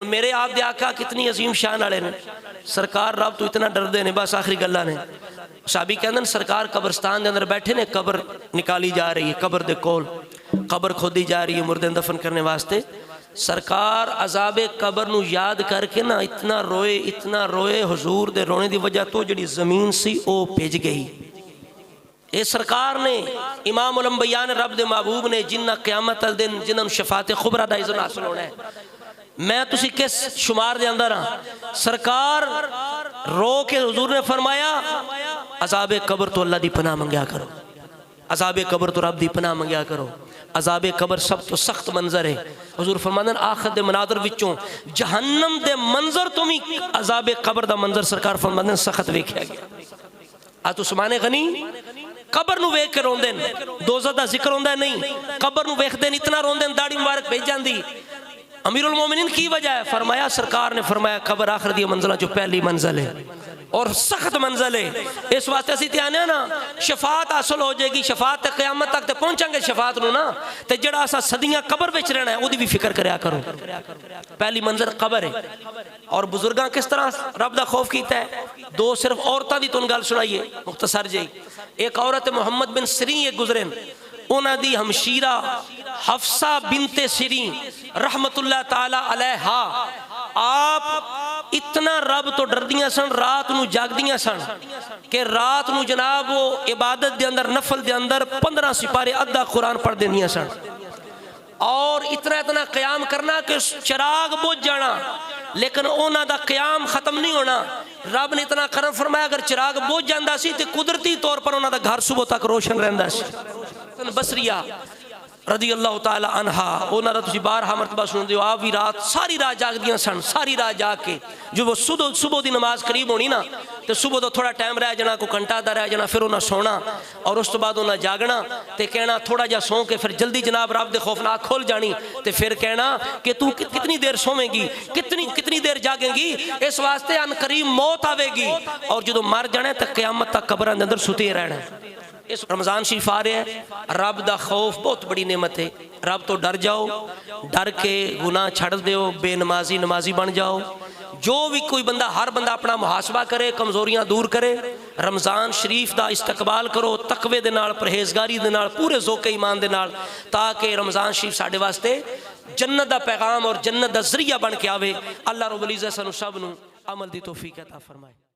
मेरे आप दे आका कितनी अजीम शान वाले ने, सरकार रब तो इतना डरते ने। बस आखिरी गल्लां ने साहबी कहंदे सरकार कब्रस्तान के अंदर बैठे ने, कब्र निकाली जा रही है, कब्र दे कोल कब्र खोदी जा रही है मुर्दे दफन करने वास्ते। सरकार अजाबे कब्र नू याद करके ना इतना रोए हुजूर दे रोने की वजह तो जिहड़ी जमीन सी ओ भिज गई। ये सरकार ने इमाम उल अंबिया ने रब दे महबूब ने जिन्ना क़यामत अल दिन जिन्होंने शफात खुबरा दा इज़्न हासिल होना है। मैं तुसी किस शुमार दे अंदर हाँ। सरकार रो के हुजूर ने फरमाया अजाबे कब्र तो अल्लाह दी पनाह मंगया करो, अजाबे कब्र तो रब दी पनाह मंगया करो। अजाबे कब्र सब तो सख्त मंजर है। हुजूर फरमांदे आखिर दे मनादर विचों जहन्नम दे मंजर तो भी अजाबे कब्र दा मंजर सरकार फरमांदे सख्त वेख्या गया। आज उस्माने गनी कब्र नू वेख के रोंदे ने, दोज़ख दा जिक्र होंदा नहीं, कब्र नू वेखदे ने इतना रोंदे ने दाढ़ी मुबारक भेज जांदी। अमीरुल मोमिनीन की वजह है? फरमाया सरकार ने फरमाया कब्र आखिर दी मंजिल जो पहली मंजिल है और सख्त मंजिल है। इस वास्ते असीं ते आने ना शफात हासिल हो जाएगी, शफात तक क़यामत तक ते पहुंचांगे शफात नू ना, ते जेड़ा असां सदियां कब्र विच रहना है ओदी भी फिक्र करया करो। पहली मंजिल कब्र है। और बुजुर्गां किस तरह रब दा खौफ कीता है? दो सिर्फ औरतां दी तुहानूं गल सुनाइए मुख्तसर जी। एक औरत मोहम्मद बिन सिरी एक गुजरे, उन्हां दी हमशीरा हफ्सा बिनते सिरी रहमतुल्लाह ताला अलैहा आप इतना रब तो डरदियां सन, रात नू जागदियां सन कि रात नू जनाब वो इबादत दे अंदर नफल दे अंदर 15 सिपारे अद्धा कुरान पढ़ देंदियां सन और इतना क़याम करना कि चिराग बुझ जाना, लेकिन उन्हां दा क़याम खत्म नहीं होना। रब ने इतना करम फरमाया अगर चिराग बुझ जाता सी तो कुदरती तौर पर उन्हां दा घर सुबह तक रोशन रहिंदा सी। बसरिया रदी अल्लाह ताला अनहा उन्हां दा तुसीं बारहा मरतबा सुनदे हो, आप भी रात सारी रात जागदियां सन। सारी रात जाग के जो वो सुबह की नमाज करीब होनी ना तो सुबह तो थोड़ा टाइम रह जाना, कोई घंटा दा रह जाना, फिर उन्हें सोना और उस तो बाद उन्हें जागना तो कहना थोड़ा जा सो के फिर जल्दी जनाब रब दे खौफ नाल खुल जानी तो फिर कहना कि तू कितनी देर सोवेंगी, कितनी देर जागेंगी। इस वास्ते अन करीब मौत आवेगी और जो मर जाना तो क़यामत तक कब्रां दे अंदर सुते रहना। इस रमज़ान शरीफ आ रहा है, रब दा खौफ बहुत बड़ी नेमत है। रब तो डर जाओ, डर के गुनाह छड़ दो, बेनमाजी नमाजी बन जाओ। जो भी कोई बंदा हर बंदा अपना मुहासबा करे, कमजोरियां दूर करे, रमज़ान शरीफ का इस्तकबाल करो तकवे दे नाल, परहेजगारी दे नाल, पूरे ज़ौक़े ईमान दे नाल, ताकि रमज़ान शरीफ साडे वास्ते जन्नत दा पैगाम और जन्नत दा ज़रिया बन के आवे। अल्लाह रब्बुल इज़्ज़त सानू सब नू अमल दी तौफीक अता फरमाए।